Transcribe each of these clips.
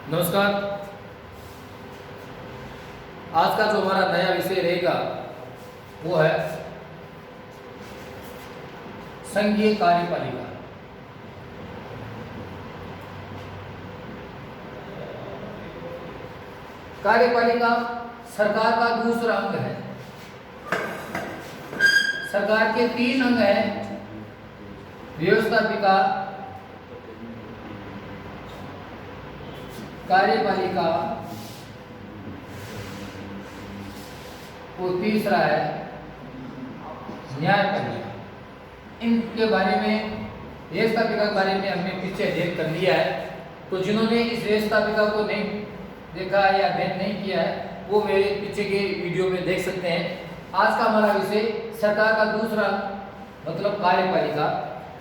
नमस्कार। आज का जो हमारा नया विषय रहेगा वो है संघीय कार्यपालिका। कार्यपालिका सरकार का दूसरा अंग है। सरकार के 3 अंग हैं: व्यवस्थापिका, कार्यपालिका और तीसरा है न्यायपालिका। इनके बारे में, व्यवस्थापिका के बारे में हमने पीछे अध्ययन कर लिया है। तो जिन्होंने इस व्यवस्थापिका को नहीं देखा है या अध्ययन नहीं किया है वो मेरे पीछे के वीडियो में देख सकते हैं। आज का हमारा विषय सरकार का दूसरा मतलब कार्यपालिका।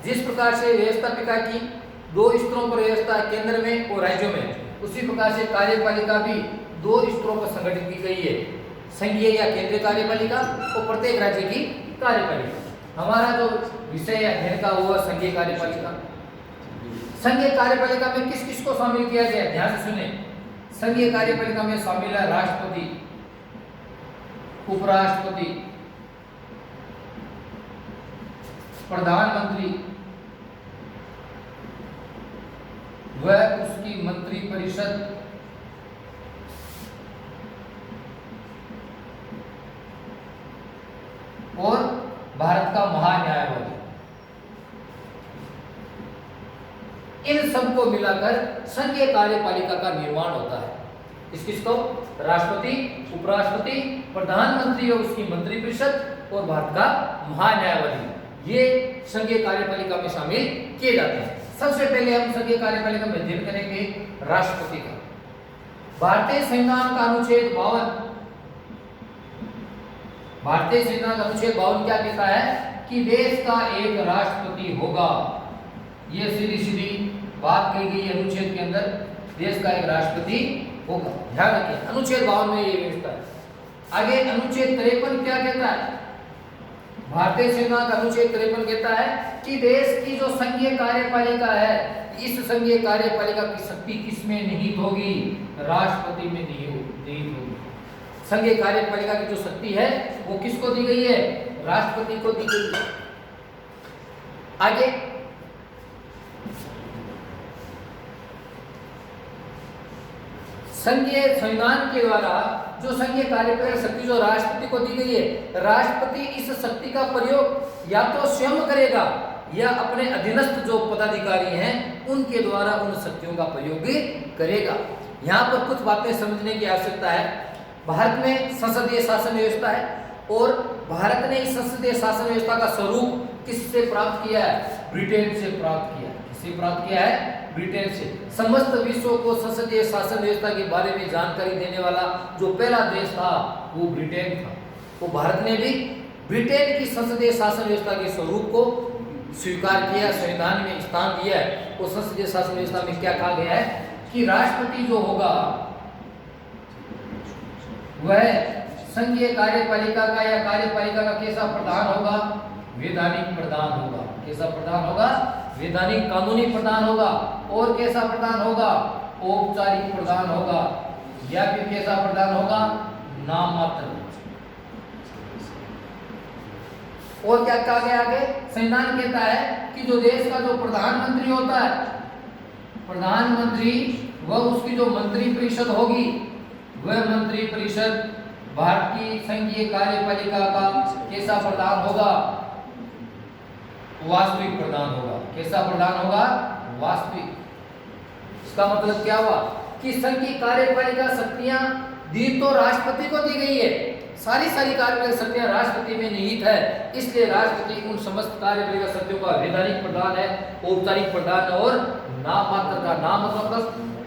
जिस प्रकार से व्यवस्थापिका की 2 स्तरों पर व्यवस्था है, केंद्र में और राज्यों में, उसी प्रकार से कार्यपालिका भी 2 स्तरों पर संगठित की गई है: संघीय या केंद्रीय कार्यपालिका और प्रत्येक राज्य की कार्यपालिका। हमारा जो विषय है अध्ययन का वो है संघीय कार्यपालिका। संघीय कार्यपालिका में किस किस को शामिल किया गया है, ध्यान से सुने। संघीय कार्यपालिका में शामिल है राष्ट्रपति, उपराष्ट्रपति, प्रधानमंत्री व उसकी मंत्रिपरिषद, और भारत का महान्यायवादी। इन सबको मिलाकर संघीय कार्यपालिका का निर्माण होता है। किसको? राष्ट्रपति, उपराष्ट्रपति, प्रधानमंत्री और उसकी मंत्रिपरिषद और भारत का महान्यायवादी, ये संघीय कार्यपालिका में शामिल किए जाते हैं। सबसे पहले हम संघीय कार्यपालिका में अध्ययन करेंगे राष्ट्रपति का। भारतीय संविधान का अनुच्छेद 52, भारतीय संविधान का अनुच्छेद 52 क्या कहता है कि देश का एक राष्ट्रपति होगा। ये सीधी सीधी बात कही गई है अनुच्छेद के अंदर, देश का एक राष्ट्रपति होगा। ध्यान रखिए, अनुच्छेद 52 में ये व्यवस्था है। आगे अनुच्छेद 53 क्या कहता है? भारतीय संविधान का अनुच्छेद 53 कहता है कि देश की जो संघीय कार्यपालिका है, इस संघीय कार्यपालिका की शक्ति किसमें निहित होगी? राष्ट्रपति में निहित होगी। संघीय कार्यपालिका की जो शक्ति है वो किसको दी गई है? राष्ट्रपति को दी गई है। आगे संघीय संविधान के द्वारा जो संघीय कार्यपालिका शक्ति जो राष्ट्रपति को दी गई है, राष्ट्रपति इस शक्ति का प्रयोग या तो स्वयं करेगा या अपने अधीनस्थ जो पदाधिकारी हैं उनके द्वारा उन शक्तियों का प्रयोग करेगा। यहाँ पर कुछ बातें समझने की आवश्यकता है। भारत में संसदीय शासन व्यवस्था है और भारत ने इस संसदीय शासन व्यवस्था का स्वरूप किससे प्राप्त किया है? ब्रिटेन से प्राप्त किया है। किससे प्राप्त किया है? ब्रिटेन से। समस्त विश्व को संसदीय शासन व्यवस्था के बारे में जानकारी देने वाला जो पहला देश था वो ब्रिटेन था। तो भारत ने भी ब्रिटेन की संसदीय शासन व्यवस्था के स्वरूप को स्वीकार किया, संविधान में स्थान दिया है। और संसदीय शासन व्यवस्था में क्या कहा गया है कि राष्ट्रपति जो होगा वह संघीय कार्यपालिका का या कार्यपालिका का कैसा प्रधान होगा? वैधानिक प्रधान होगा। कैसा प्रधान होगा? वैधानिक कानूनी प्रधान होगा। और कैसा प्रधान होगा? औपचारिक प्रधान होगा। या फिर कैसा प्रधान होगा? नाममात्र। और क्या कहा गया आगे? संविधान कहता है कि जो देश का जो प्रधानमंत्री होता है, प्रधानमंत्री व उसकी जो मंत्रिपरिषद होगी, वह मंत्रिपरिषद भारत की संघीय कार्यपालिका का कैसा प्रधान होगा? वास्तविक प्रधान होगा। कैसा प्रधान होगा? वास्तविक। इसका मतलब क्या हुआ कि संघ की कार्यपालिका शक्तियां दी तो राष्ट्रपति को दी गई है, सारी कार्यपालिका शक्तियां राष्ट्रपति में निहित है। इसलिए राष्ट्रपति उन समस्त कार्यपालिका शक्तियों का वैधानिक प्रधान है, औपचारिक प्रधान और नाम मात्र का। नाम मतलब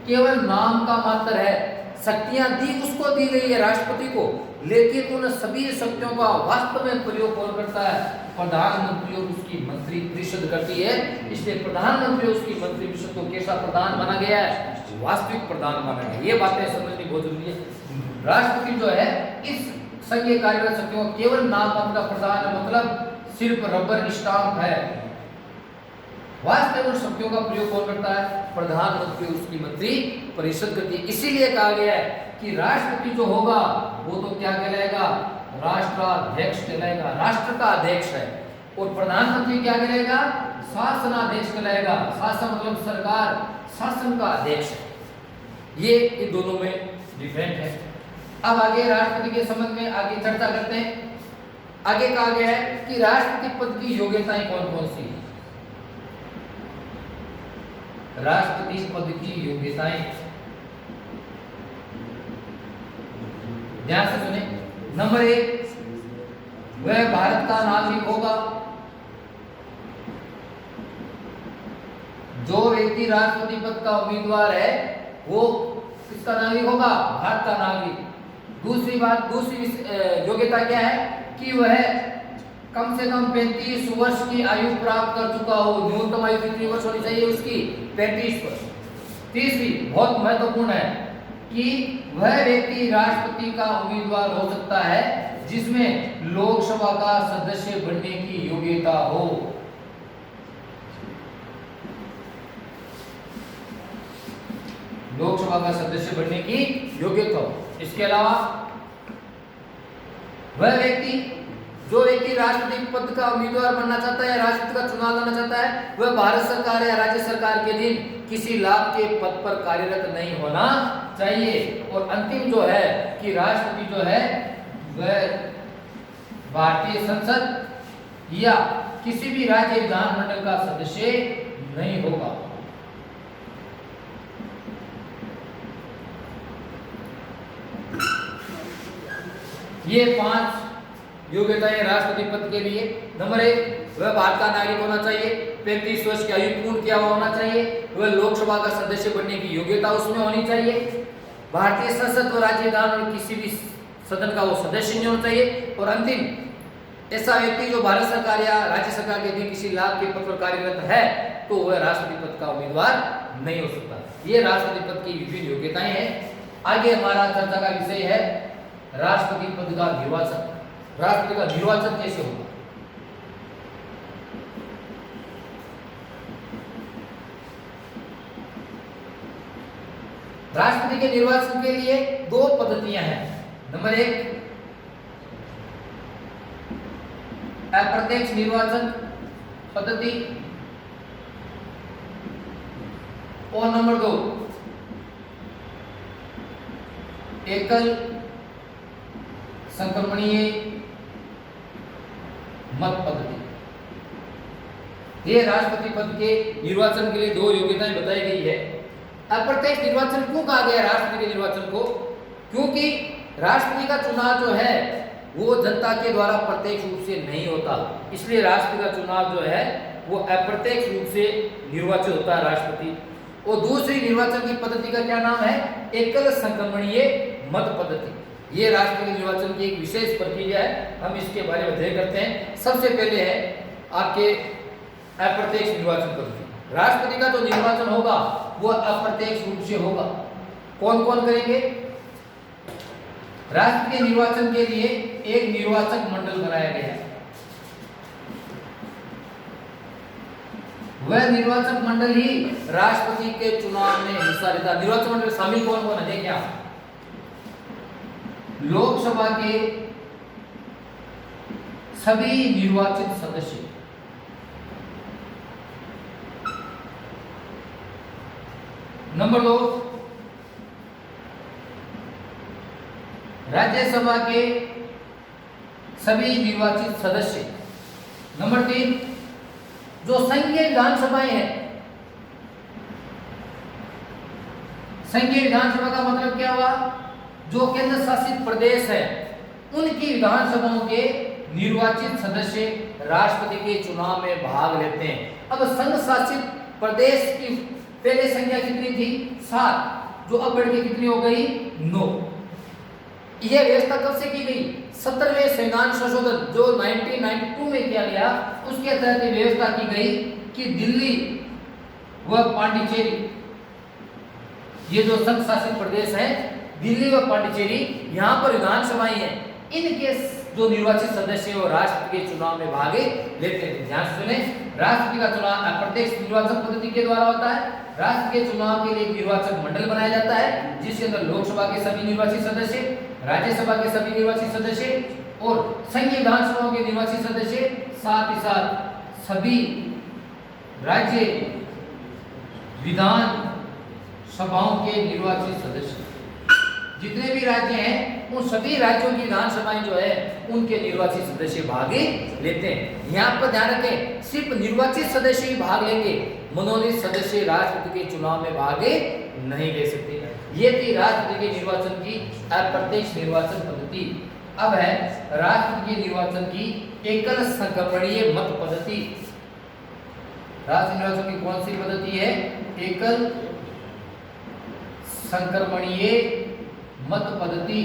केवल नाम का मात्र है। शक्तियां दी उसको दी गई है राष्ट्रपति को, लेकिन उन सभी शक्तियों का वास्तव में प्रयोग कौन करता है? प्रधानमंत्री और उसकी मंत्रिपरिषद करती है। इसलिए प्रधानमंत्री और उसकी मंत्रिपरिषद को कैसा प्रधान माना गया है? वास्तविक प्रधान माना गया। ये बातें समझनी बहुत जरूरी है। राष्ट्रपति जो है इस संघीय कार्यपालिका शक्तियों का केवल नाम मात्र का प्रधान है, मतलब सिर्फ रबर स्टाम्प है। वास्तव में शक्तियों का प्रयोग कौन करता है? प्रधानमंत्री, उसकी मंत्री परिषद करती है। इसीलिए कहा गया है कि राष्ट्रपति जो होगा वो तो क्या कहलाएगा? राष्ट्राध्यक्ष कहलाएगा, राष्ट्र का अध्यक्ष है। और प्रधानमंत्री क्या कहलाएगा? शासनाध्यक्ष कहलाएगा। शासन मतलब सरकार, शासन का अध्यक्ष है। ये इन दोनों में डिफरेंट है। अब आगे राष्ट्रपति के संबंध में आगे चर्चा करते हैं। आगे कहा गया है कि राष्ट्रपति पद की योग्यताएं कौन कौन सी हैं? राष्ट्रपति पद की योग्यताएं, ध्यान से सुने। नंबर 1, वह भारत का नागरिक होगा। जो व्यक्ति राष्ट्रपति पद का उम्मीदवार है वो किसका नागरिक होगा? भारत का नागरिक। दूसरी बात, दूसरी योग्यता क्या है कि वह कम से कम 35 वर्ष की आयु प्राप्त कर चुका हो। न्यूनतम आयु कितनी वर्ष होनी चाहिए उसकी? 35 वर्ष। तीसरी बहुत महत्वपूर्ण है कि वह व्यक्ति राष्ट्रपति का उम्मीदवार हो सकता है जिसमें लोकसभा का सदस्य बनने की योग्यता हो। लोकसभा का सदस्य बनने की योग्यता हो। इसके अलावा वह व्यक्ति, जो व्यक्ति राष्ट्रपति पद का उम्मीदवार बनना चाहता है, राष्ट्रपति का चुनाव लड़ना चाहता है, वह भारत सरकार या राज्य सरकार के अधीन किसी लाभ के पद पर कार्यरत नहीं होना चाहिए। और अंतिम जो है कि राष्ट्रपति जो है वह भारतीय संसद या किसी भी राज्य विधानमंडल का सदस्य नहीं होगा। ये 5 योग्यताएं राष्ट्रपति पद के लिए। नंबर 1, वह भारत का नागरिक होना चाहिए, 35 वर्ष की आयु पूर्ण किया हुआ होना चाहिए, वह लोकसभा का सदस्य बनने की योग्यता उसमें होनी चाहिए, भारतीय संसद और राज्य विधानमंडल किसी भी सदन का वो सदस्य नहीं होना चाहिए। और अंतिम, ऐसा व्यक्ति जो भारत सरकार या राज्य सरकार के अधीन किसी लाभ के पद पर कार्यरत है तो वह राष्ट्रपति पद का उम्मीदवार नहीं हो सकता। ये राष्ट्रपति पद की विभिन्न योग्यताएं हैं। आगे हमारा चर्चा का विषय है राष्ट्रपति पद का निर्वाचन। राष्ट्रपति का निर्वाचन कैसे होगा? राष्ट्रपति के निर्वाचन के लिए 2 पद्धतियां हैं। नंबर 1, अप्रत्यक्ष निर्वाचन पद्धति, और नंबर 2, एकल संक्रमणीय मत पद्धति। ये राष्ट्रपति पद के निर्वाचन के लिए 2 योग्यताएं बताई गई है। अप्रत्यक्ष निर्वाचन क्यों कहा गया राष्ट्रपति के निर्वाचन को? क्योंकि राष्ट्रपति का चुनाव जो है वो जनता के द्वारा प्रत्यक्ष रूप से नहीं होता, इसलिए राष्ट्रपति का चुनाव जो है वो अप्रत्यक्ष रूप से निर्वाचित होता है राष्ट्रपति। और दूसरी निर्वाचन की पद्धति का क्या नाम है? एकल संक्रमणीय मत पद्धति। ये राष्ट्रपति निर्वाचन की एक विशेष प्रक्रिया है, हम इसके बारे में अध्ययन करते हैं। सबसे पहले है आपके अप्रत्यक्ष निर्वाचन पद्धति। राष्ट्रपति का जो निर्वाचन होगा वो अप्रत्यक्ष रूप से होगा। कौन कौन करेंगे? राष्ट्रपति के निर्वाचन के लिए एक निर्वाचक मंडल बनाया गया है। वह निर्वाचक मंडल ही राष्ट्रपति के चुनाव में हिस्सा लेता है। निर्वाचक मंडल शामिल कौन कौन है? देखिए आप, लोकसभा के सभी निर्वाचित सदस्य, नंबर 2, राज्यसभा के सभी निर्वाचित सदस्य, नंबर 3, जो संघीय विधानसभाएं हैं। संघीय विधानसभा का मतलब क्या हुआ? जो केंद्र शासित प्रदेश है उनकी विधानसभाओं के निर्वाचित सदस्य राष्ट्रपति के चुनाव में भाग लेते हैं। अब संघ शासित प्रदेश की पहले संख्या कितनी थी? 7, जो अब बढ़ के कितनी हो गई? 9। यह व्यवस्था कब से की गई? 17वें संविधान संशोधन जो 1992 में किया गया, उसके तहत व्यवस्था की गई कि दिल्ली व पांडिचेरी, ये जो संघ शासित प्रदेश है, दिल्ली व पांडिचेरी, यहाँ पर विधानसभाएं हैं, इनके जो निर्वाचित सदस्य वो राष्ट्रपति के चुनाव में भाग लेते थे। ध्यान से सुने, राष्ट्रपति का चुनाव अप्रत्यक्ष निर्वाचन पद्धति के द्वारा होता है। राष्ट्र के चुनाव के लिए एक निर्वाचक मंडल बनाया जाता है जिसके अंदर लोकसभा के सभी निर्वाचित सदस्य, राज्यसभा के सभी निर्वाचित सदस्य और संघीय विधानसभाओं के निर्वाचित सदस्य, साथ ही साथ सभी राज्य विधान सभाओं के निर्वाचित सदस्य, जितने भी राज्य हैं उन सभी राज्यों की विधानसभाएं जो है उनके निर्वाचित सदस्य भाग लेते हैं। यहाँ पर ध्यान रखें, सिर्फ निर्वाचित सदस्य ही भाग लेंगे, मनोनीत सदस्य राष्ट्रपति के चुनाव में भाग नहीं ले सकते। ये थी राष्ट्रपति के निर्वाचन की अप्रत्यक्ष निर्वाचन पद्धति। अब है राष्ट्रपति के निर्वाचन की एकल संक्रमणीय मत पद्धति। राष्ट्र निर्वाचन की कौन सी पद्धति है? एकल संक्रमणीय मत पद्धति।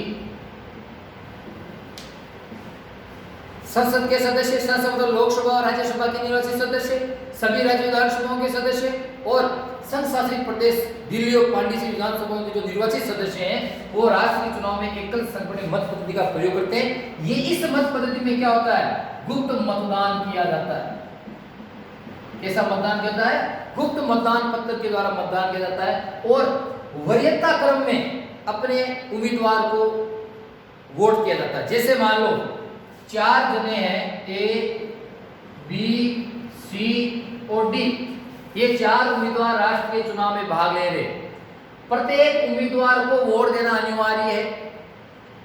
संसद के सदस्य, संसद लोकसभा और राज्यसभा के निर्वाचित सदस्य, सभी राज्य विधानसभाओं के सदस्य और संघ शासित प्रदेश दिल्ली और पांडिचेरी विधानसभाओं के जो निर्वाचित सदस्य हैं वो राष्ट्रीय चुनाव में एकल संक्रमणीय मत पद्धति का प्रयोग करते हैं। ये इस मत पद्धति में क्या होता है? गुप्त मतदान किया जाता है। कैसा मतदान किया जाता है? गुप्त मतदान पत्र के द्वारा मतदान किया जाता है और वरीयता क्रम में अपने उम्मीदवार को वोट किया जाता है। जैसे मान लो 4 जने हैं, ए, बी, सी और डी, ये 4 उम्मीदवार राष्ट्र के चुनाव में भाग ले रहे। प्रत्येक उम्मीदवार को वोट देना अनिवार्य है,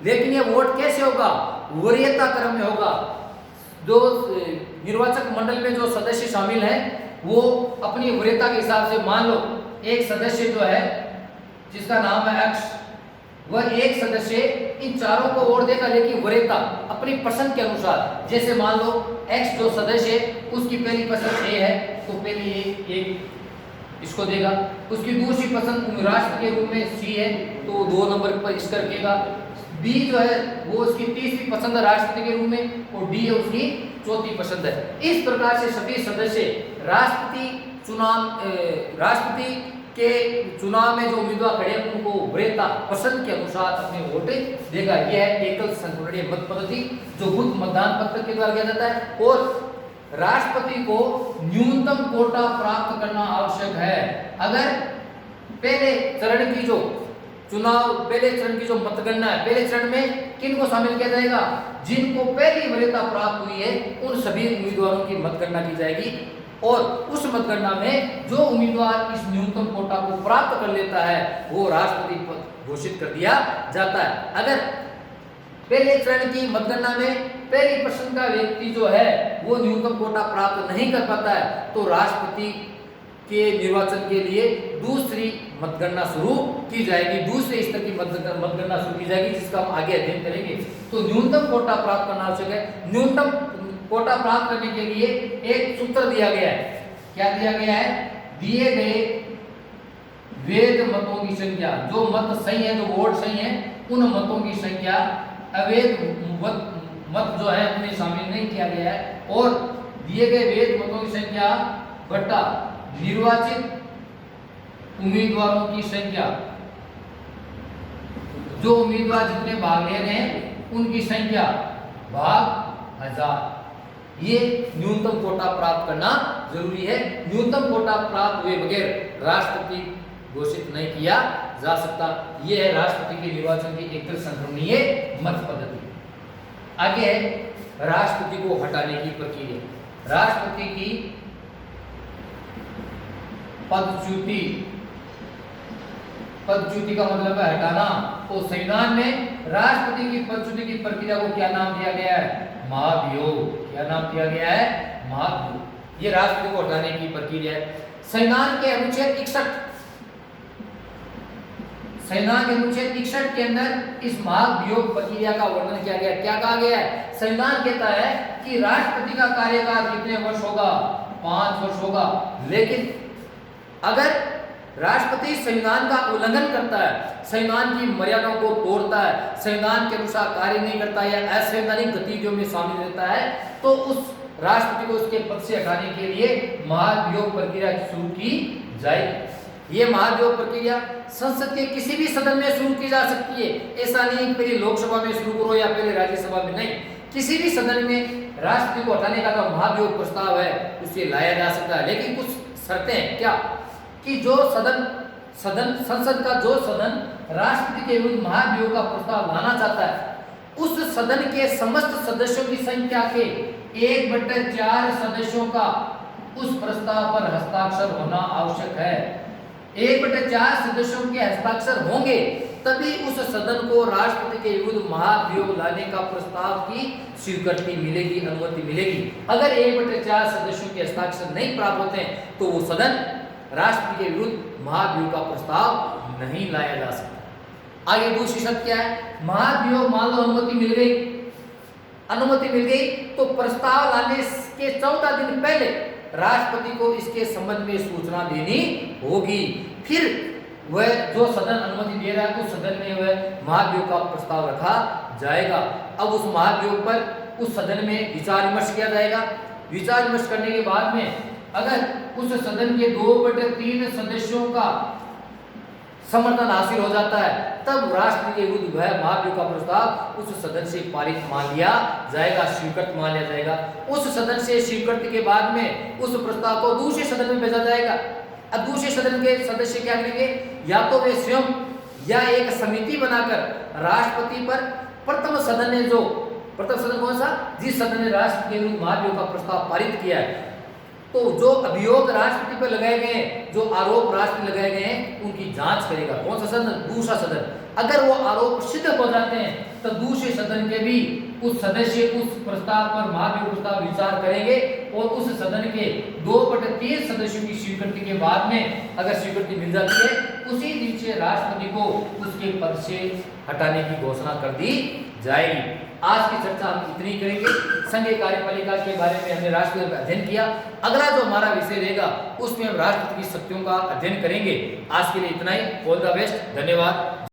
लेकिन ये वोट कैसे होगा? वरीयता क्रम में होगा। जो निर्वाचक मंडल में जो सदस्य शामिल हैं वो अपनी वरीयता के हिसाब से, मान लो एक सदस्य जो है जिसका नाम है एक्स, वह एक सदस्य इन चारों को वोट देगा, लेकिन वरीयता अपनी पसंद के अनुसार। जैसे मान लो एक्स जो सदस्य है उसकी पहली पसंद ए है तो पहली एक इसको देगा, उसकी दूसरी पसंद राष्ट्र के रूप में सी है तो 2 नंबर पर इसका रखेगा, बी जो है वो उसकी तीसरी पसंद है राष्ट्रपति के रूप में और डी है उसकी चौथी पसंद है। इस प्रकार से सभी सदस्य राष्ट्रपति के चुनाव में जो उम्मीदवार खड़े हैं उनको वरीयता पसंद के अनुसार अपने वोट देगा। यह है एकल संक्रमणीय मत पद्धति जो गुप्त मतदान पत्र के द्वारा किया जाता है। और राष्ट्रपति को न्यूनतम कोटा प्राप्त करना आवश्यक है। अगर पहले चरण की जो मतगणना है, पहले चरण में किन को शामिल किया जाएगा? जिनको पहली वरीयता प्राप्त हुई है उन सभी उम्मीदवारों की मतगणना की जाएगी और उस मतगणना में जो उम्मीदवार इस न्यूनतम कोटा को प्राप्त कर लेता है वो राष्ट्रपति पद घोषित कर दिया जाता है। अगर पहले चरण की मतगणना में पहली पसंद का व्यक्ति जो है वो न्यूनतम कोटा प्राप्त नहीं कर पाता है तो राष्ट्रपति के निर्वाचन के लिए दूसरी मतगणना शुरू की जाएगी, दूसरे स्तर की मतगणना शुरू की जाएगी, जिसका हम आगे अध्ययन करेंगे। तो न्यूनतम कोटा प्राप्त करना आवश्यक है। न्यूनतम कोटा प्राप्त करने के लिए एक सूत्र दिया गया है। क्या दिया गया है? दिए गए वैध मतों की संख्या, जो मत सही है, जो वोट सही है, उन मतों की संख्या अवैध मत जो है उन्हें शामिल नहीं किया गया है, और दिए गए वैध मतों की संख्या बटा निर्वाचित उम्मीदवारों की संख्या, जो उम्मीदवार जितने भाग ले रहे हैं उनकी संख्या भाग 1000। ये न्यूनतम कोटा प्राप्त करना जरूरी है। न्यूनतम कोटा प्राप्त हुए बगैर राष्ट्रपति घोषित नहीं किया जा सकता। यह है राष्ट्रपति के निर्वाचन की एकल संक्रमणीय मत पद्धति। आगे है राष्ट्रपति को हटाने की प्रक्रिया। राष्ट्रपति की पदच्युति का मतलब है हटाना। तो संविधान में राष्ट्रपति की पदच्युति की प्रक्रिया को क्या नाम दिया गया है? महाभियोग। क्या नाम दिया गया है? महाभियोग। ये राष्ट्रपति को हटाने की प्रक्रिया है। संविधान के अनुच्छेद 61 के अंदर इस महाभियोग प्रक्रिया का वर्णन किया गया है। क्या कहा गया है? संविधान कहता है कि राष्ट्रपति का कार्यकाल कितने वर्ष होगा? 5 वर्ष होगा। लेकिन अगर राष्ट्रपति संविधान का उल्लंघन करता है, संविधान की मर्यादाओं को तोड़ता है, संविधान के अनुसार कार्य नहीं करता है या असंवैधानिक गतिविधियों में शामिल रहता है, तो उस राष्ट्रपति को उसके पद से हटाने के लिए महाभियोग प्रक्रिया शुरू की जाएगी। ये महाभियोग प्रक्रिया संसद के किसी भी सदन में शुरू की जा सकती है। ऐसा नहीं पहले लोकसभा में शुरू करो या पहले राज्यसभा में, नहीं, किसी भी सदन में राष्ट्रपति को हटाने का जो महाभियोग प्रस्ताव है उसे लाया जा सकता है, लेकिन कुछ शर्तें हैं। क्या कि जो संसद का जो सदन राष्ट्रपति के विरुद्ध महाभियोग का प्रस्ताव लाना चाहता है, उस सदन के समस्त सदस्यों की संख्या के 1/4 सदस्यों का उस प्रस्ताव पर हस्ताक्षर होना आवश्यक है। 1/4 सदस्यों के हस्ताक्षर होंगे तभी उस सदन को राष्ट्रपति के विरुद्ध महाभियोग लाने का प्रस्ताव की स्वीकृति मिलेगी, अनुमति मिलेगी। अगर 1/4 सदस्यों के हस्ताक्षर नहीं प्राप्त होते हैं तो वो सदन राष्ट्रपति के विरुद्ध महाभियोग का प्रस्ताव नहीं लाया जा सकता। आगे दूसरी शर्त क्या है? महाभियोग मान लो अनुमति मिल गई तो प्रस्ताव लाने के 14 दिन पहले राष्ट्रपति को इसके संबंध में सूचना देनी होगी। फिर वह जो सदन अनुमति दे रहा है उस सदन में वह महाभियोग का प्रस्ताव रखा जाएगा। अब उस महाभियोग पर उस सदन में विचार विमर्श किया जाएगा। विचार विमर्श करने के बाद में अगर उस सदन के 2/3 सदस्यों का समर्थन हासिल हो जाता है तब राष्ट्रपति के विरुद्ध वह महाभियोग का प्रस्ताव उस सदन से पारित मान लिया जाएगा, स्वीकृत मान लिया जाएगा। उस सदन से स्वीकृति के बाद में उस प्रस्ताव को दूसरे सदन में भेजा जाएगा। अब दूसरे सदन के सदस्य क्या करेंगे? या तो वे स्वयं या एक समिति बनाकर राष्ट्रपति पर प्रथम सदन कौन सा? जिस सदन ने राष्ट्रपति के विरुद्ध महाभियोग का प्रस्ताव पारित किया है, तो जो अभियोग राष्ट्रपति पर लगाए गए हैं, जो आरोप राष्ट्रपति लगाए गए हैं, उनकी जांच करेगा। कौन सा सदन? दूसरा सदन। अगर वो आरोप सिद्ध हो जाते हैं तो दूसरे सदन के भी उस सदस्य उस प्रस्ताव पर महाभियोग प्रस्ताव विचार करेंगे और उस सदन के 2/3 सदस्यों की स्वीकृति के बाद में अगर स्वीकृति मिल जाती है उसी दिन से राष्ट्रपति को उसके पद से हटाने की घोषणा कर दी जाएगी। आज की चर्चा हम इतनी करेंगे। संघीय कार्यपालिका के बारे में हमने राष्ट्रपति का अध्ययन किया। अगला जो हमारा विषय रहेगा उसमें हम राष्ट्रपति की शक्तियों का अध्ययन करेंगे। आज के लिए इतना ही। All the best. धन्यवाद।